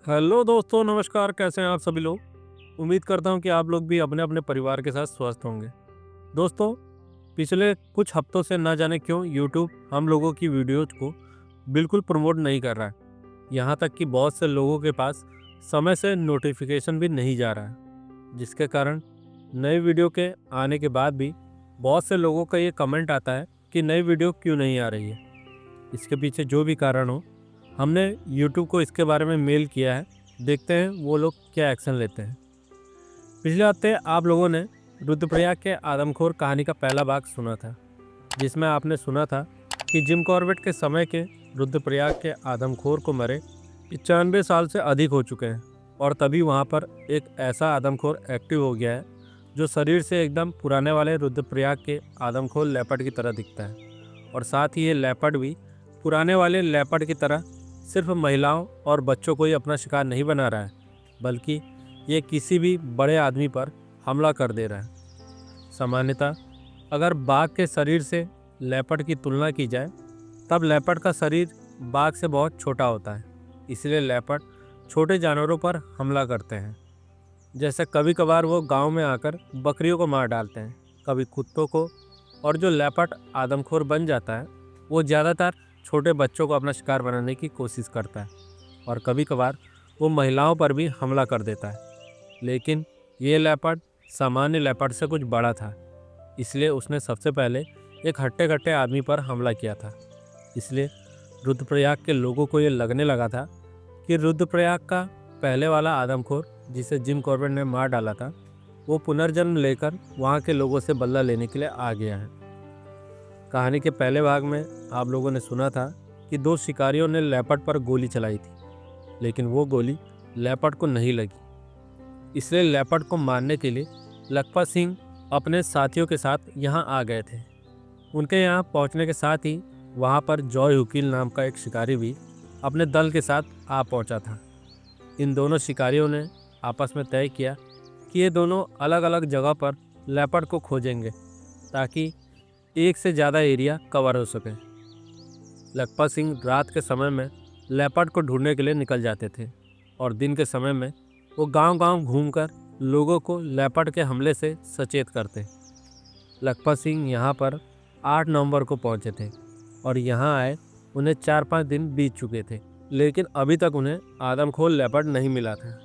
Hello दोस्तों, नमस्कार। कैसे हैं आप सभी लोग? उम्मीद करता हूं कि आप लोग भी अपने अपने परिवार के साथ स्वस्थ होंगे। दोस्तों, पिछले कुछ हफ्तों से न जाने क्यों यूट्यूब हम लोगों की वीडियोज को बिल्कुल प्रमोट नहीं कर रहा है। यहाँ तक कि बहुत से लोगों के पास समय से नोटिफिकेशन भी नहीं जा रहा है, जिसके कारण नई वीडियो के आने के बाद भी बहुत से लोगों का ये कमेंट आता है कि नई वीडियो क्यों नहीं आ रही है। इसके पीछे जो भी कारण हो, हमने यूट्यूब को इसके बारे में मेल किया है। देखते हैं वो लोग क्या एक्शन लेते हैं। पिछले हफ्ते आप लोगों ने रुद्रप्रयाग के आदमखोर कहानी का पहला भाग सुना था, जिसमें आपने सुना था कि जिम कॉर्बेट के समय के रुद्रप्रयाग के आदमखोर को मरे 95 साल से अधिक हो चुके हैं, और तभी वहाँ पर एक ऐसा आदमखोर एक्टिव हो गया है जो शरीर से एकदम पुराने वाले रुद्रप्रयाग के आदमखोर लेपर्ड की तरह दिखता है। और साथ ही ये लेपर्ड भी पुराने वाले लेपर्ड की तरह सिर्फ महिलाओं और बच्चों को ही अपना शिकार नहीं बना रहा है, बल्कि ये किसी भी बड़े आदमी पर हमला कर दे रहा है। सामान्यतः अगर बाघ के शरीर से लेपर्ड की तुलना की जाए, तब लेपर्ड का शरीर बाघ से बहुत छोटा होता है। इसलिए लेपर्ड छोटे जानवरों पर हमला करते हैं। जैसे कभी कभार वो गांव में आकर बकरियों को मार डालते हैं, कभी कुत्तों को, और जो लेपर्ड आदमखोर बन जाता है वो ज़्यादातर छोटे बच्चों को अपना शिकार बनाने की कोशिश करता है, और कभी कभार वो महिलाओं पर भी हमला कर देता है। लेकिन ये लेपर्ड सामान्य लेपर्ड से कुछ बड़ा था, इसलिए उसने सबसे पहले एक हट्टे कट्टे आदमी पर हमला किया था। इसलिए रुद्रप्रयाग के लोगों को ये लगने लगा था कि रुद्रप्रयाग का पहले वाला आदमखोर, जिसे जिम कॉर्बेट ने मार डाला था, वो पुनर्जन्म लेकर वहाँ के लोगों से बदला लेने के लिए आ गया है। कहानी के पहले भाग में आप लोगों ने सुना था कि दो शिकारियों ने लेपर्ड पर गोली चलाई थी, लेकिन वो गोली लेपर्ड को नहीं लगी। इसलिए लेपर्ड को मारने के लिए लखपत सिंह अपने साथियों के साथ यहाँ आ गए थे। उनके यहाँ पहुँचने के साथ ही वहाँ पर जॉय हुकील नाम का एक शिकारी भी अपने दल के साथ आ पहुँचा था। इन दोनों शिकारियों ने आपस में तय किया कि ये दोनों अलग अलग जगह पर लेपर्ड को खोजेंगे, ताकि एक से ज़्यादा एरिया कवर हो सके। लखपत सिंह रात के समय में लेपर्ड को ढूंढने के लिए निकल जाते थे, और दिन के समय में वो गांव-गांव घूमकर लोगों को लेपर्ड के हमले से सचेत करते। लखपत सिंह यहाँ पर 8 नवंबर को पहुँचे थे, और यहाँ आए उन्हें 4-5 दिन बीत चुके थे, लेकिन अभी तक उन्हें आदमखोर लेपर्ड नहीं मिला था।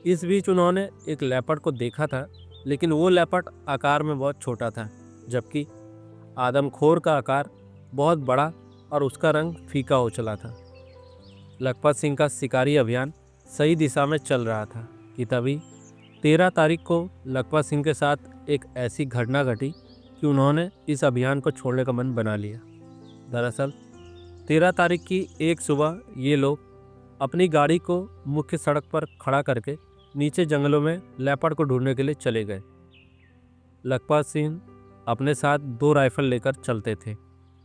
इस बीच उन्होंने एक लेपर्ड को देखा था, लेकिन वो लेपर्ड आकार में बहुत छोटा था, जबकि आदमखोर का आकार बहुत बड़ा और उसका रंग फीका हो चला था। लखपत सिंह का शिकारी अभियान सही दिशा में चल रहा था कि तभी 13 तारीख को लखपत सिंह के साथ एक ऐसी घटना घटी कि उन्होंने इस अभियान को छोड़ने का मन बना लिया। दरअसल 13 तारीख की एक सुबह ये लोग अपनी गाड़ी को मुख्य सड़क पर खड़ा करके नीचे जंगलों में लेपर्ड को ढूंढने के लिए चले गए। लखपत सिंह अपने साथ 2 राइफल लेकर चलते थे,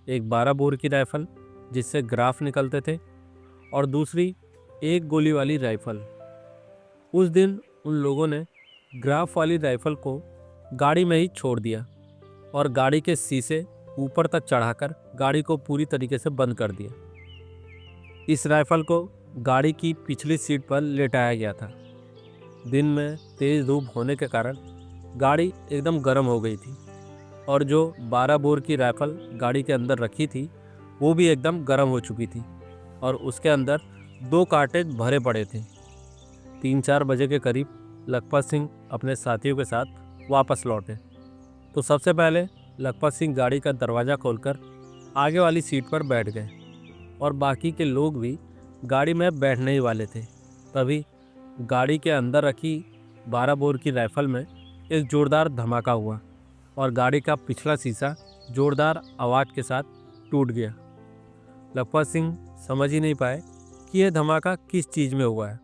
एक 12 बोर की राइफल जिससे ग्राफ निकलते थे, और दूसरी एक गोली वाली राइफल। उस दिन उन लोगों ने ग्राफ वाली राइफल को गाड़ी में ही छोड़ दिया और गाड़ी के शीशे ऊपर तक चढ़ाकर गाड़ी को पूरी तरीके से बंद कर दिया। इस राइफल को गाड़ी की पिछली सीट पर लेटाया गया था। दिन में तेज धूप होने के कारण गाड़ी एकदम गर्म हो गई थी, और जो 12 बोर की राइफल गाड़ी के अंदर रखी थी वो भी एकदम गर्म हो चुकी थी, और उसके अंदर 2 कार्टेज भरे पड़े थे। 3-4 बजे के करीब लखपत सिंह अपने साथियों के साथ वापस लौटे। तो सबसे पहले लखपत सिंह गाड़ी का दरवाज़ा खोलकर आगे वाली सीट पर बैठ गए, और बाकी के लोग भी गाड़ी में बैठने ही वाले थे। तभी गाड़ी के अंदर रखी 12 बोर की राइफल में एक ज़ोरदार धमाका हुआ, और गाड़ी का पिछला शीशा ज़ोरदार आवाज़ के साथ टूट गया। लखपत सिंह समझ ही नहीं पाए कि यह धमाका किस चीज़ में हुआ है।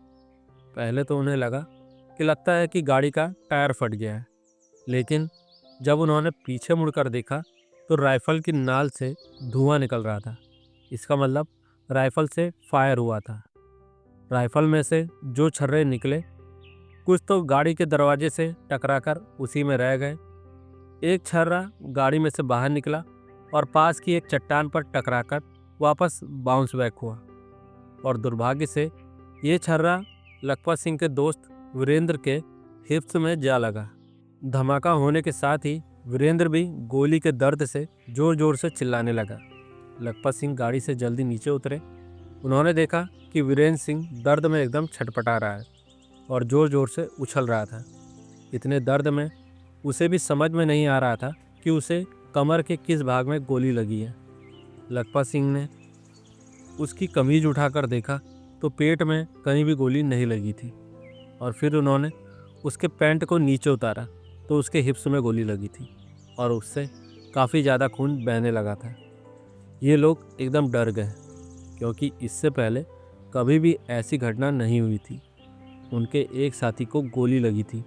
पहले तो उन्हें लगा कि लगता है कि गाड़ी का टायर फट गया है, लेकिन जब उन्होंने पीछे मुड़कर देखा तो राइफल की नाल से धुआं निकल रहा था। इसका मतलब राइफल से फायर हुआ था। राइफल में से जो छर्रे निकले, कुछ तो गाड़ी के दरवाजे से टकराकर उसी में रह गए। एक छर्रा गाड़ी में से बाहर निकला और पास की एक चट्टान पर टकराकर वापस बाउंस बैक हुआ और दुर्भाग्य से ये छर्रा लखपत सिंह के दोस्त वीरेंद्र के हिप्स में जा लगा। धमाका होने के साथ ही वीरेंद्र भी गोली के दर्द से जोर जोर से चिल्लाने लगा। लखपत सिंह गाड़ी से जल्दी नीचे उतरे। उन्होंने देखा कि वीरेंद्र सिंह दर्द में एकदम छटपटा रहा है और जोर जोर से उछल रहा था। इतने दर्द में उसे भी समझ में नहीं आ रहा था कि उसे कमर के किस भाग में गोली लगी है। लखपत सिंह ने उसकी कमीज उठाकर देखा तो पेट में कहीं भी गोली नहीं लगी थी और फिर उन्होंने उसके पैंट को नीचे उतारा तो उसके हिप्स में गोली लगी थी और उससे काफ़ी ज़्यादा खून बहने लगा था। ये लोग एकदम डर गए क्योंकि इससे पहले कभी भी ऐसी घटना नहीं हुई थी। उनके एक साथी को गोली लगी थी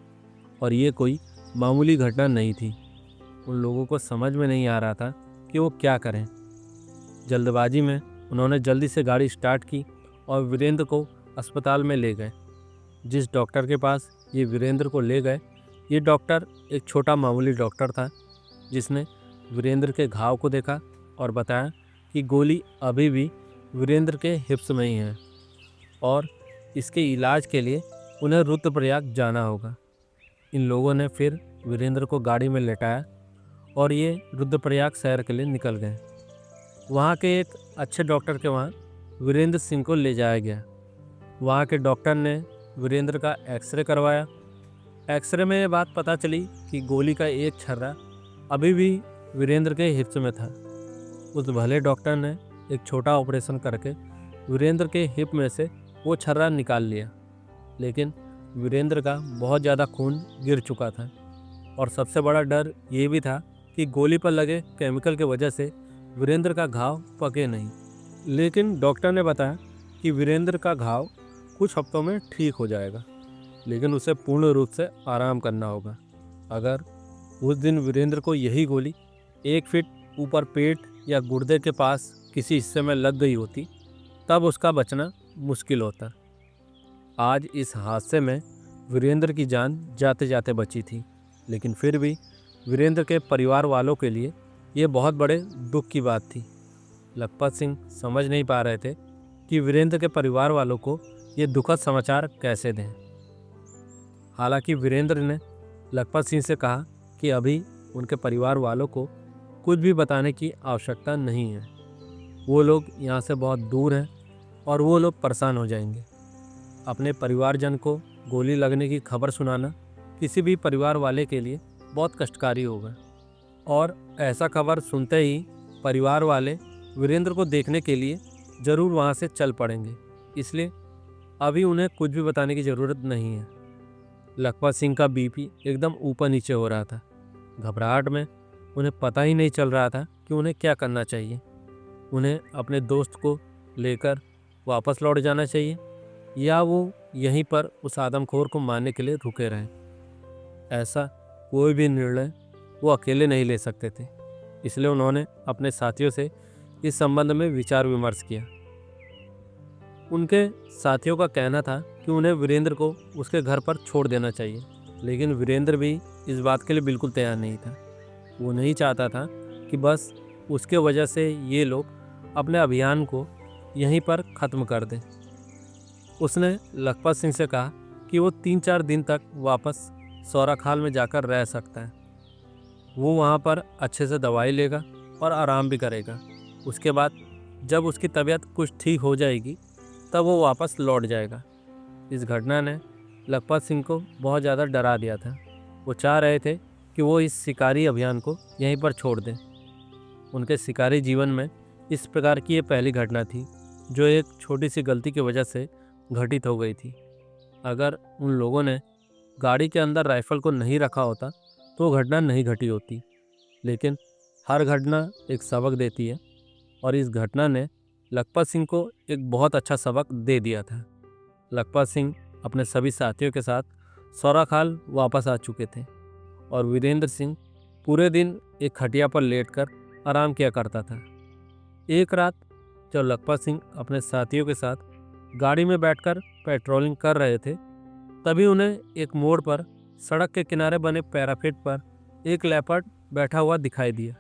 और ये कोई मामूली घटना नहीं थी। उन लोगों को समझ में नहीं आ रहा था कि वो क्या करें। जल्दबाजी में उन्होंने जल्दी से गाड़ी स्टार्ट की और वीरेंद्र को अस्पताल में ले गए। जिस डॉक्टर के पास ये वीरेंद्र को ले गए, ये डॉक्टर एक छोटा मामूली डॉक्टर था जिसने वीरेंद्र के घाव को देखा और बताया कि गोली अभी भी वीरेंद्र के हिप्स में ही है और इसके इलाज के लिए उन्हें रुद्रप्रयाग जाना होगा। इन लोगों ने फिर वीरेंद्र को गाड़ी में लेटाया और ये रुद्रप्रयाग शहर के लिए निकल गए। वहाँ के एक अच्छे डॉक्टर के वहाँ वीरेंद्र सिंह को ले जाया गया। वहाँ के डॉक्टर ने वीरेंद्र का एक्सरे करवाया। एक्सरे में ये बात पता चली कि गोली का एक छर्रा अभी भी वीरेंद्र के हिप्स में था। उस भले डॉक्टर ने एक छोटा ऑपरेशन करके वीरेंद्र के हिप में से वो छर्रा निकाल लिया, लेकिन वीरेंद्र का बहुत ज़्यादा खून गिर चुका था और सबसे बड़ा डर ये भी था कि गोली पर लगे केमिकल के वजह से वीरेंद्र का घाव पके नहीं। लेकिन डॉक्टर ने बताया कि वीरेंद्र का घाव कुछ हफ्तों में ठीक हो जाएगा, लेकिन उसे पूर्ण रूप से आराम करना होगा। अगर उस दिन वीरेंद्र को यही गोली 1 फीट ऊपर पेट या गुर्दे के पास किसी हिस्से में लग गई होती तब उसका बचना मुश्किल होता। आज इस हादसे में वीरेंद्र की जान जाते जाते बची थी, लेकिन फिर भी वीरेंद्र के परिवार वालों के लिए ये बहुत बड़े दुख की बात थी। लखपत सिंह समझ नहीं पा रहे थे कि वीरेंद्र के परिवार वालों को ये दुखद समाचार कैसे दें। हालांकि वीरेंद्र ने लखपत सिंह से कहा कि अभी उनके परिवार वालों को कुछ भी बताने की आवश्यकता नहीं है। वो लोग यहाँ से बहुत दूर हैं और वो लोग परेशान हो जाएंगे। अपने परिवारजन को गोली लगने की खबर सुनाना किसी भी परिवार वाले के लिए बहुत कष्टकारी होगा और ऐसा खबर सुनते ही परिवार वाले वीरेंद्र को देखने के लिए ज़रूर वहाँ से चल पड़ेंगे। इसलिए अभी उन्हें कुछ भी बताने की ज़रूरत नहीं है। लखपत सिंह का बीपी एकदम ऊपर नीचे हो रहा था। घबराहट में उन्हें पता ही नहीं चल रहा था कि उन्हें क्या करना चाहिए। उन्हें अपने दोस्त को लेकर वापस लौट जाना चाहिए या वो यहीं पर उस आदमखोर को मारने के लिए रुके रहें। ऐसा कोई भी निर्णय वो अकेले नहीं ले सकते थे, इसलिए उन्होंने अपने साथियों से इस संबंध में विचार विमर्श किया। उनके साथियों का कहना था कि उन्हें वीरेंद्र को उसके घर पर छोड़ देना चाहिए, लेकिन वीरेंद्र भी इस बात के लिए बिल्कुल तैयार नहीं था। वो नहीं चाहता था कि बस उसके वजह से ये लोग अपने अभियान को यहीं पर ख़त्म कर दें। उसने लखपत सिंह से कहा कि वो 3-4 दिन तक वापस सौराखाल में जाकर रह सकता है। वो वहाँ पर अच्छे से दवाई लेगा और आराम भी करेगा। उसके बाद जब उसकी तबीयत कुछ ठीक हो जाएगी तब वो वापस लौट जाएगा। इस घटना ने लखपत सिंह को बहुत ज़्यादा डरा दिया था। वो चाह रहे थे कि वो इस शिकारी अभियान को यहीं पर छोड़ दें। उनके शिकारी जीवन में इस प्रकार की ये पहली घटना थी जो एक छोटी सी गलती की वजह से घटित हो गई थी। अगर उन लोगों ने गाड़ी के अंदर राइफल को नहीं रखा होता तो घटना नहीं घटी होती, लेकिन हर घटना एक सबक देती है और इस घटना ने लखपत सिंह को एक बहुत अच्छा सबक दे दिया था। लखपत सिंह अपने सभी साथियों के साथ सौराखाल वापस आ चुके थे और वीरेंद्र सिंह पूरे दिन एक खटिया पर लेटकर आराम किया करता था। एक रात जब लखपत सिंह अपने साथियों के साथ गाड़ी में बैठकर पेट्रोलिंग कर रहे थे, तभी उन्हें एक मोड़ पर सड़क के किनारे बने पैरापेट पर एक लेपर्ड बैठा हुआ दिखाई दिया।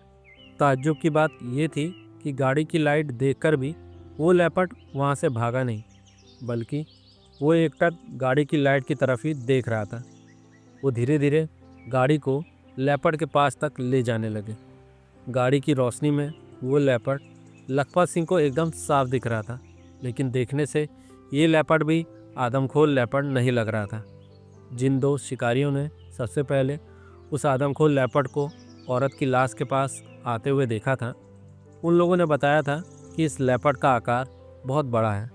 ताज्जुब की बात ये थी कि गाड़ी की लाइट देखकर भी वो लेपर्ड वहाँ से भागा नहीं, बल्कि वो एकटक गाड़ी की लाइट की तरफ ही देख रहा था। वो धीरे धीरे गाड़ी को लेपर्ड के पास तक ले जाने लगे। गाड़ी की रोशनी में वो लेपर्ड लखपत सिंह को एकदम साफ दिख रहा था, लेकिन देखने से ये लेपर्ड भी आदमखोर लेपर्ड नहीं लग रहा था। जिन दो शिकारियों ने सबसे पहले उस आदमखोर लेपर्ड को औरत की लाश के पास आते हुए देखा था, उन लोगों ने बताया था कि इस लेपर्ड का आकार बहुत बड़ा है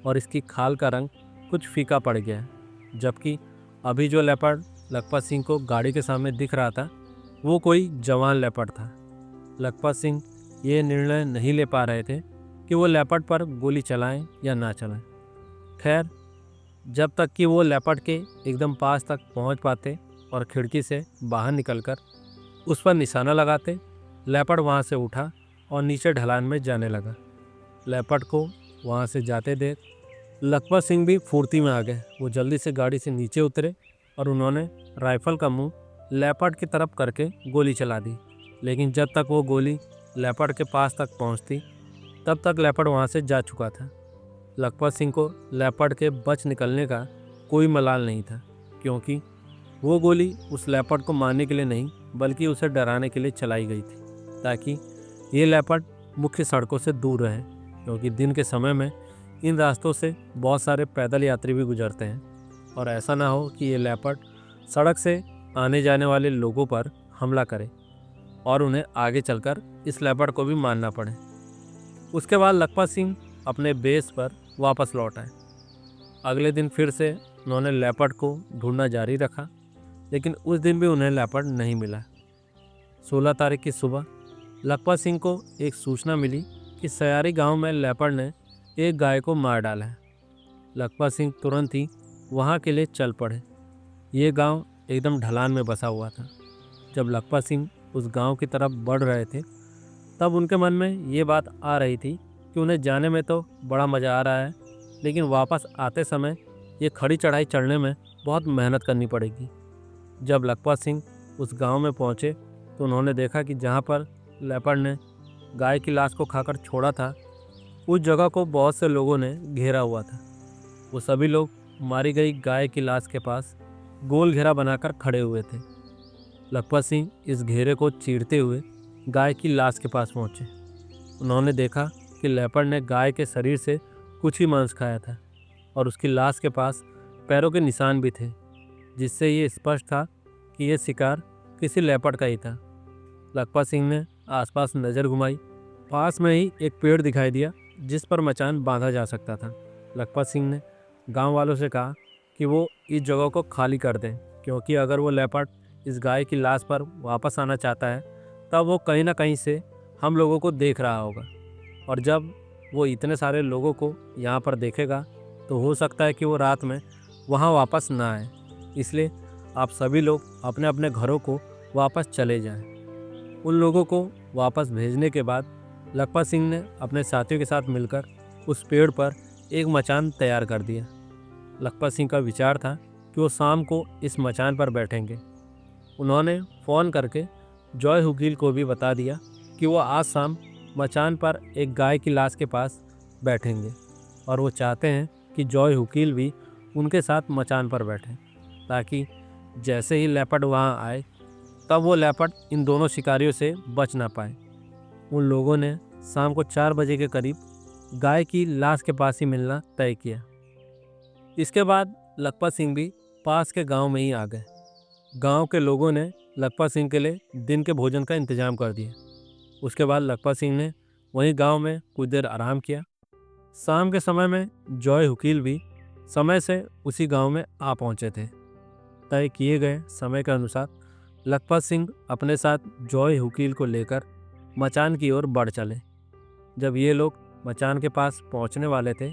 और इसकी खाल का रंग कुछ फीका पड़ गया है, जबकि अभी जो लेपर्ड लखपत सिंह को गाड़ी के सामने दिख रहा था वो कोई जवान लेपर्ड था। लखपत सिंह ये निर्णय नहीं ले पा रहे थे कि वो लेपर्ड पर गोली चलाएं या ना चलाएं। खैर, जब तक कि वो लेपर्ड के एकदम पास तक पहुंच पाते और खिड़की से बाहर निकलकर उस पर निशाना लगाते, लेपर्ड वहां से उठा और नीचे ढलान में जाने लगा। लेपर्ड को वहां से जाते देख लखपत सिंह भी फुर्ती में आ गए। वो जल्दी से गाड़ी से नीचे उतरे और उन्होंने राइफल का मुंह लेपर्ड की तरफ करके गोली चला दी। लेकिन जब तक वो गोली लेपर्ड के पास तक पहुंचती, तब तक लेपर्ड वहां से जा चुका था। लखपत सिंह को लेपर्ड के बच निकलने का कोई मलाल नहीं था, क्योंकि वो गोली उस लेपर्ड को मारने के लिए नहीं बल्कि उसे डराने के लिए चलाई गई थी, ताकि ये लेपर्ड मुख्य सड़कों से दूर रहे, क्योंकि दिन के समय में इन रास्तों से बहुत सारे पैदल यात्री भी गुजरते हैं और ऐसा ना हो कि ये लेपर्ड सड़क से आने जाने वाले लोगों पर हमला करे और उन्हें आगे चलकर इस लेपर्ड को भी मारना पड़े। उसके बाद लखपत सिंह अपने बेस पर वापस लौट आए। अगले दिन फिर से उन्होंने लेपर्ड को ढूंढना जारी रखा, लेकिन उस दिन भी उन्हें लेपर्ड नहीं मिला। 16 तारीख की सुबह लखपत सिंह को एक सूचना मिली कि सयारी गांव में लेपर्ड ने एक गाय को मार डाला है। लखपत सिंह तुरंत ही वहां के लिए चल पड़े। ये गांव एकदम ढलान में बसा हुआ था। जब लखपत सिंह उस गांव की तरफ बढ़ रहे थे, तब उनके मन में ये बात आ रही थी कि उन्हें जाने में तो बड़ा मज़ा आ रहा है, लेकिन वापस आते समय ये खड़ी चढ़ाई चढ़ने में बहुत मेहनत करनी पड़ेगी। जब लखपत सिंह उस गांव में पहुंचे तो उन्होंने देखा कि जहां पर लेपर्ड ने गाय की लाश को खाकर छोड़ा था, उस जगह को बहुत से लोगों ने घेरा हुआ था। वो सभी लोग मारी गई गाय की लाश के पास गोल घेरा बनाकर खड़े हुए थे। लखपत सिंह इस घेरे को चीरते हुए गाय की लाश के पास पहुंचे। उन्होंने देखा कि लेपर्ड ने गाय के शरीर से कुछ ही मांस खाया था और उसकी लाश के पास पैरों के निशान भी थे, जिससे ये स्पष्ट था कि यह शिकार किसी लेपर्ड का ही था। लखपत सिंह ने आसपास नज़र घुमाई। पास में ही एक पेड़ दिखाई दिया जिस पर मचान बांधा जा सकता था। लखपत सिंह ने गांव वालों से कहा कि वो इस जगह को खाली कर दें, क्योंकि अगर वो लेपर्ड इस गाय की लाश पर वापस आना चाहता है तब वो कहीं ना कहीं से हम लोगों को देख रहा होगा, और जब वो इतने सारे लोगों को यहाँ पर देखेगा तो हो सकता है कि वो रात में वहाँ वापस ना आए। इसलिए आप सभी लोग अपने अपने घरों को वापस चले जाएं। उन लोगों को वापस भेजने के बाद लखपत सिंह ने अपने साथियों के साथ मिलकर उस पेड़ पर एक मचान तैयार कर दिया। लखपत सिंह का विचार था कि वो शाम को इस मचान पर बैठेंगे। उन्होंने फ़ोन करके जॉय हुकील को भी बता दिया कि वो आज शाम मचान पर एक गाय की लाश के पास बैठेंगे और वो चाहते हैं कि जॉय हुकील भी उनके साथ मचान पर बैठें, ताकि जैसे ही लेपर्ड वहाँ आए तब वो लेपर्ड इन दोनों शिकारियों से बच ना पाए। उन लोगों ने शाम को 4 बजे के करीब गाय की लाश के पास ही मिलना तय किया। इसके बाद लखपत सिंह भी पास के गांव में ही आ गए। गांव के लोगों ने लखपत सिंह के लिए दिन के भोजन का इंतजाम कर दिया। उसके बाद लखपत सिंह ने वहीं गांव में कुछ देर आराम किया। शाम के समय में जॉय हुकील भी समय से उसी गांव में आ पहुंचे थे। तय किए गए समय के अनुसार लखपत सिंह अपने साथ जॉय हुकील को लेकर मचान की ओर बढ़ चले। जब ये लोग मचान के पास पहुंचने वाले थे,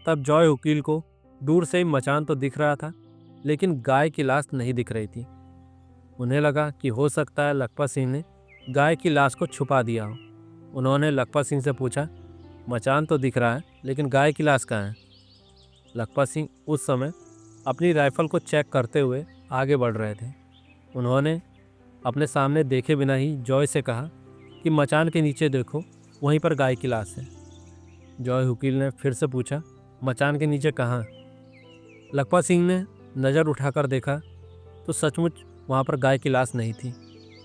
तब जॉय हुकील को दूर से ही मचान तो दिख रहा था, लेकिन गाय की लाश नहीं दिख रही थी। उन्हें लगा कि हो सकता है लखपत सिंह ने गाय की लाश को छुपा दिया हो। उन्होंने लखपत सिंह से पूछा, मचान तो दिख रहा है, लेकिन गाय की लाश कहाँ है? लखपत सिंह उस समय अपनी राइफल को चेक करते हुए आगे बढ़ रहे थे। उन्होंने अपने सामने देखे बिना ही जॉय से कहा कि मचान के नीचे देखो, वहीं पर गाय की लाश है। जॉय हुकील ने फिर से पूछा, मचान के नीचे कहाँ? लखपत सिंह ने नज़र उठाकर देखा तो सचमुच वहाँ पर गाय की लाश नहीं थी।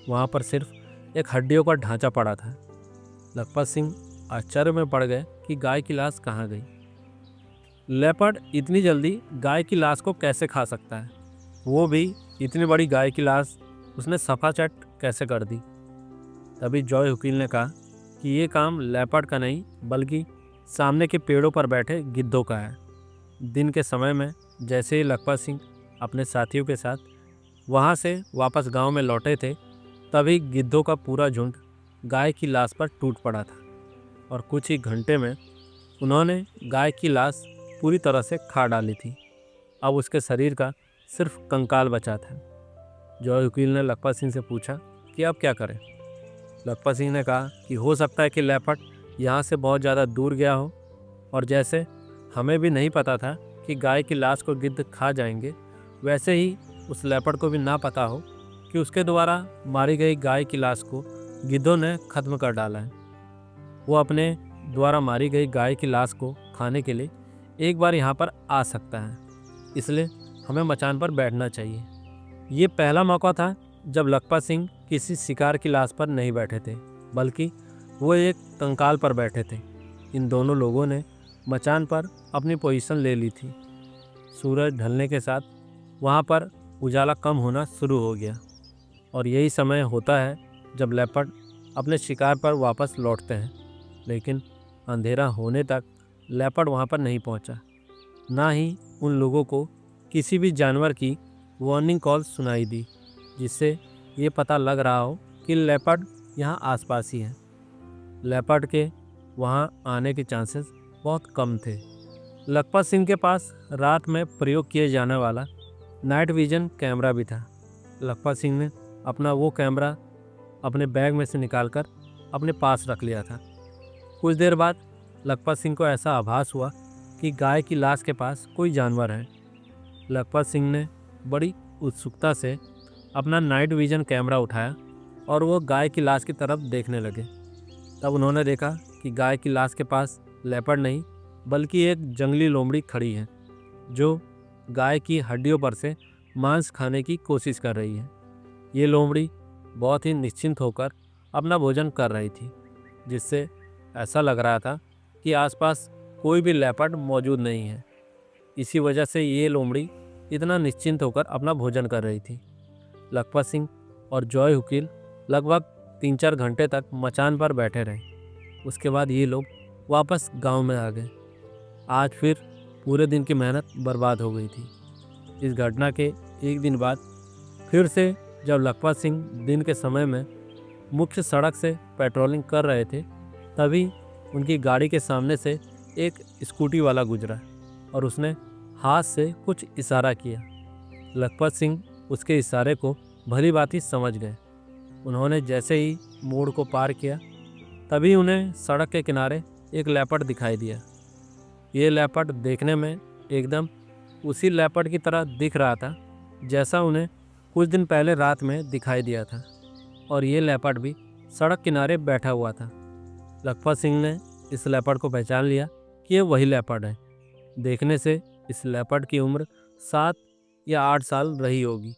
वहाँ पर सिर्फ एक हड्डियों का ढांचा पड़ा था। लखपत सिंह आश्चर्य में पड़ गए कि गाय की लाश कहाँ गई। लेपर्ड इतनी जल्दी गाय की लाश को कैसे खा सकता है, वो भी इतनी बड़ी गाय की लाश उसने सफाचट कैसे कर दी। तभी जॉय हुकील ने कहा कि ये काम लेपर्ड का नहीं बल्कि सामने के पेड़ों पर बैठे गिद्धों का है। दिन के समय में जैसे ही लखपत सिंह अपने साथियों के साथ वहाँ से वापस गांव में लौटे थे, तभी गिद्धों का पूरा झुंड गाय की लाश पर टूट पड़ा था और कुछ ही घंटे में उन्होंने गाय की लाश पूरी तरह से खा डाली थी। अब उसके शरीर का सिर्फ कंकाल बचा था। जॉय वकील ने लखपत सिंह से पूछा कि अब क्या करें। लखपत सिंह ने कहा कि हो सकता है कि लेपर्ड यहाँ से बहुत ज़्यादा दूर गया हो, और जैसे हमें भी नहीं पता था कि गाय की लाश को गिद्ध खा जाएंगे, वैसे ही उस लेपर्ड को भी ना पता हो कि उसके द्वारा मारी गई गाय की लाश को गिद्धों ने ख़त्म कर डाला है। वो अपने द्वारा मारी गई गाय की लाश को खाने के लिए एक बार यहाँ पर आ सकता है, इसलिए हमें मचान पर बैठना चाहिए। ये पहला मौका था जब लखपत सिंह किसी शिकार की लाश पर नहीं बैठे थे, बल्कि वो एक कंकाल पर बैठे थे। इन दोनों लोगों ने मचान पर अपनी पोजीशन ले ली थी। सूरज ढलने के साथ वहाँ पर उजाला कम होना शुरू हो गया, और यही समय होता है जब लेपर्ड अपने शिकार पर वापस लौटते हैं। लेकिन अंधेरा होने तक लेपर्ड वहाँ पर नहीं पहुँचा। ना ही उन लोगों को किसी भी जानवर की वार्निंग कॉल सुनाई दी, जिससे ये पता लग रहा हो कि लेपर्ड यहाँ आसपास ही है। लेपर्ड के वहाँ आने के चांसेस बहुत कम थे। लखपत सिंह के पास रात में प्रयोग किए जाने वाला नाइट विजन कैमरा भी था। लखपत सिंह ने अपना वो कैमरा अपने बैग में से निकालकर अपने पास रख लिया था। कुछ देर बाद लखपत सिंह को ऐसा आभास हुआ कि गाय की लाश के पास कोई जानवर है। लखपत सिंह ने बड़ी उत्सुकता से अपना नाइट विजन कैमरा उठाया और वो गाय की लाश की तरफ देखने लगे। तब उन्होंने देखा कि गाय की लाश के पास लेपर्ड नहीं बल्कि एक जंगली लोमड़ी खड़ी है, जो गाय की हड्डियों पर से मांस खाने की कोशिश कर रही है। ये लोमड़ी बहुत ही निश्चिंत होकर अपना भोजन कर रही थी, जिससे ऐसा लग रहा था कि आसपास कोई भी लेपर्ड मौजूद नहीं है। इसी वजह से ये लोमड़ी इतना निश्चिंत होकर अपना भोजन कर रही थी। लखपत सिंह और जॉय हुकील लगभग 3-4 घंटे तक मचान पर बैठे रहे। उसके बाद ये लोग वापस गांव में आ गए। आज फिर पूरे दिन की मेहनत बर्बाद हो गई थी। इस घटना के एक दिन बाद फिर से जब लखपत सिंह दिन के समय में मुख्य सड़क से पेट्रोलिंग कर रहे थे, तभी उनकी गाड़ी के सामने से एक स्कूटी वाला गुजरा और उसने हाथ से कुछ इशारा किया। लखपत सिंह उसके इशारे को भली भांति समझ गए। उन्होंने जैसे ही मोड़ को पार किया, तभी उन्हें सड़क के किनारे एक लेपर्ड दिखाई दिया। ये लेपर्ड देखने में एकदम उसी लेपर्ड की तरह दिख रहा था जैसा उन्हें कुछ दिन पहले रात में दिखाई दिया था, और ये लेपर्ड भी सड़क किनारे बैठा हुआ था। लखपत सिंह ने इस लेपर्ड को पहचान लिया कि ये वही लेपर्ड है। देखने से इस लेपर्ड की उम्र 7 या 8 साल रही होगी,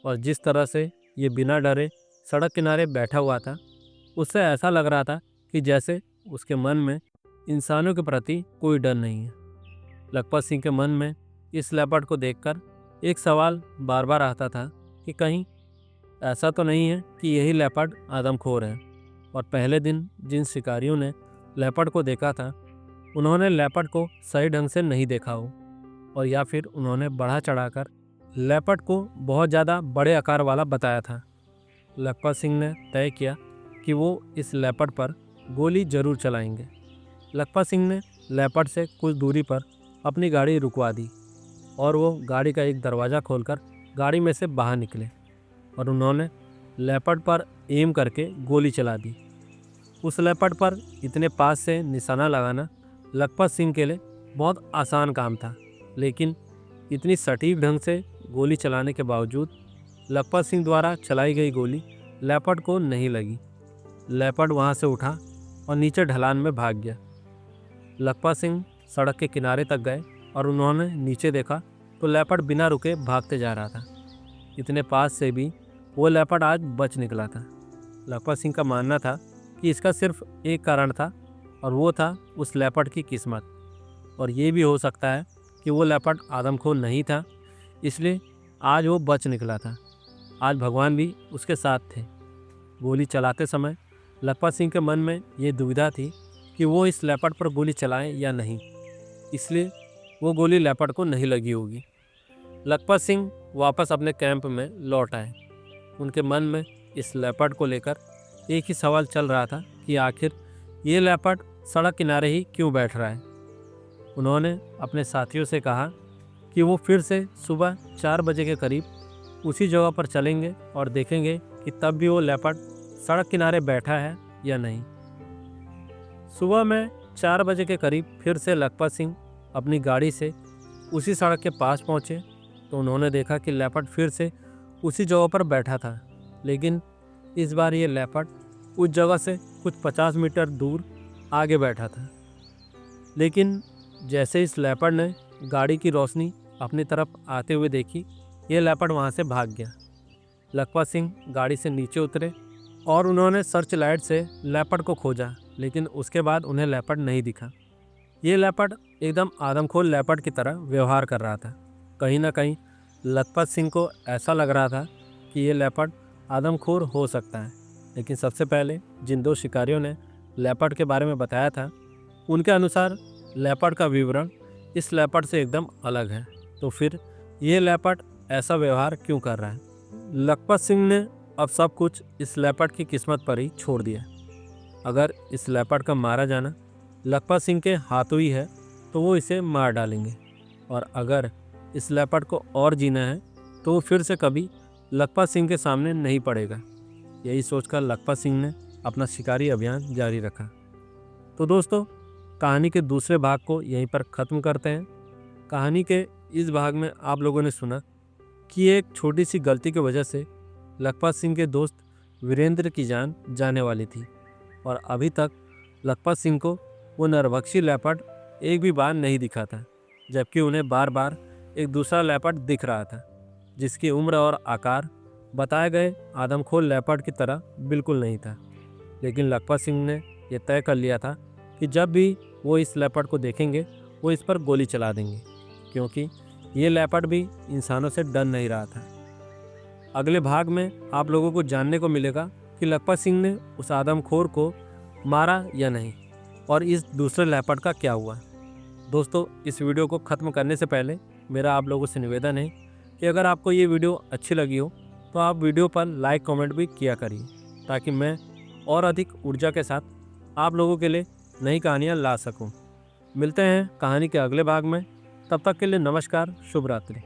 और जिस तरह से ये बिना डरे सड़क किनारे बैठा हुआ था, उससे ऐसा लग रहा था कि जैसे उसके मन में इंसानों के प्रति कोई डर नहीं है। लखपत सिंह के मन में इस लेपर्ड को देखकर एक सवाल बार बार आता था कि कहीं ऐसा तो नहीं है कि यही लेपर्ड आदमखोर है, और पहले दिन जिन शिकारियों ने लेपर्ड को देखा था, उन्होंने लेपर्ड को सही ढंग से नहीं देखा हो, और या फिर उन्होंने बढ़ा चढ़ाकर लेपर्ड को बहुत ज़्यादा बड़े आकार वाला बताया था। लखपत सिंह ने तय किया कि वो इस लेपर्ड पर गोली जरूर चलाएंगे। लखपत सिंह ने लेपर्ड से कुछ दूरी पर अपनी गाड़ी रुकवा दी, और वो गाड़ी का एक दरवाज़ा खोलकर गाड़ी में से बाहर निकले, और उन्होंने लेपर्ड पर एम करके गोली चला दी। उस लेपर्ड पर इतने पास से निशाना लगाना लखपत सिंह के लिए बहुत आसान काम था, लेकिन इतनी सटीक ढंग से गोली चलाने के बावजूद लखपत सिंह द्वारा चलाई गई गोली लेपर्ड को नहीं लगी। लेपर्ड वहाँ से उठा और नीचे ढलान में भाग गया। लखपत सिंह सड़क के किनारे तक गए और उन्होंने नीचे देखा तो लेपर्ड बिना रुके भागते जा रहा था। इतने पास से भी वो लेपर्ड आज बच निकला था। लखपत सिंह का मानना था कि इसका सिर्फ एक कारण था और वो था उस लेपर्ड की किस्मत। और ये भी हो सकता है कि वो लेपर्ड आदमखोर नहीं था, इसलिए आज वो बच निकला था। आज भगवान भी उसके साथ थे। गोली चलाते समय लखपत सिंह के मन में ये दुविधा थी कि वो इस लेपर्ड पर गोली चलाएं या नहीं, इसलिए वो गोली लेपर्ड को नहीं लगी होगी। लखपत सिंह वापस अपने कैंप में लौट आए। उनके मन में इस लेपर्ड को लेकर एक ही सवाल चल रहा था कि आखिर ये लेपर्ड सड़क किनारे ही क्यों बैठ रहा है। उन्होंने अपने साथियों से कहा कि वो फिर से सुबह 4 बजे के करीब उसी जगह पर चलेंगे और देखेंगे कि तब भी वो लेपर्ड सड़क किनारे बैठा है या नहीं। सुबह में 4 बजे के करीब फिर से लखपत सिंह अपनी गाड़ी से उसी सड़क के पास पहुंचे तो उन्होंने देखा कि लेपर्ड फिर से उसी जगह पर बैठा था, लेकिन इस बार ये लेपर्ड उस जगह से कुछ 50 मीटर दूर आगे बैठा था। लेकिन जैसे इस लेपर्ड ने गाड़ी की रोशनी अपनी तरफ आते हुए देखी, ये लेपर्ड वहाँ से भाग गया। लखपत सिंह गाड़ी से नीचे उतरे और उन्होंने सर्च लाइट से लेपर्ड को खोजा, लेकिन उसके बाद उन्हें लेपर्ड नहीं दिखा। ये लेपर्ड एकदम आदमखोर लेपर्ड की तरह व्यवहार कर रहा था। कहीं ना कहीं लखपत सिंह को ऐसा लग रहा था कि ये लेपर्ड आदमखोर हो सकता है, लेकिन सबसे पहले जिन 2 शिकारियों ने लेपर्ड के बारे में बताया था, उनके अनुसार लेपर्ड का विवरण इस लेपर्ड से एकदम अलग है। तो फिर ये लेपर्ड ऐसा व्यवहार क्यों कर रहा है? लखपत सिंह ने अब सब कुछ इस लेपर्ड की किस्मत पर ही छोड़ दिया। अगर इस लेपर्ड का मारा जाना लखपत सिंह के हाथों ही है तो वो इसे मार डालेंगे, और अगर इस लेपर्ड को और जीना है तो वो फिर से कभी लखपत सिंह के सामने नहीं पड़ेगा। यही सोचकर लखपत सिंह ने अपना शिकारी अभियान जारी रखा। तो दोस्तों, कहानी के दूसरे भाग को यहीं पर ख़त्म करते हैं। कहानी के इस भाग में आप लोगों ने सुना कि एक छोटी सी गलती की वजह से लखपत सिंह के दोस्त वीरेंद्र की जान जाने वाली थी, और अभी तक लखपत सिंह को वो नरभक्षी लेपर्ड एक भी बार नहीं दिखा था, जबकि उन्हें बार बार एक दूसरा लेपर्ड दिख रहा था जिसकी उम्र और आकार बताए गए आदमखोर लेपर्ड की तरह बिल्कुल नहीं था। लेकिन लखपत सिंह ने यह तय कर लिया था कि जब भी वो इस लेपर्ड को देखेंगे वो इस पर गोली चला देंगे, क्योंकि ये लेपर्ड भी इंसानों से डर नहीं रहा था। अगले भाग में आप लोगों को जानने को मिलेगा कि लखपत सिंह ने उस आदमखोर को मारा या नहीं, और इस दूसरे लेपर्ड का क्या हुआ। दोस्तों, इस वीडियो को ख़त्म करने से पहले मेरा आप लोगों से निवेदन है कि अगर आपको ये वीडियो अच्छी लगी हो तो आप वीडियो पर लाइक कमेंट भी किया करिए, ताकि मैं और अधिक ऊर्जा के साथ आप लोगों के लिए नई कहानियाँ ला सकूं। मिलते हैं कहानी के अगले भाग में। तब तक के लिए नमस्कार, शुभ रात्रि।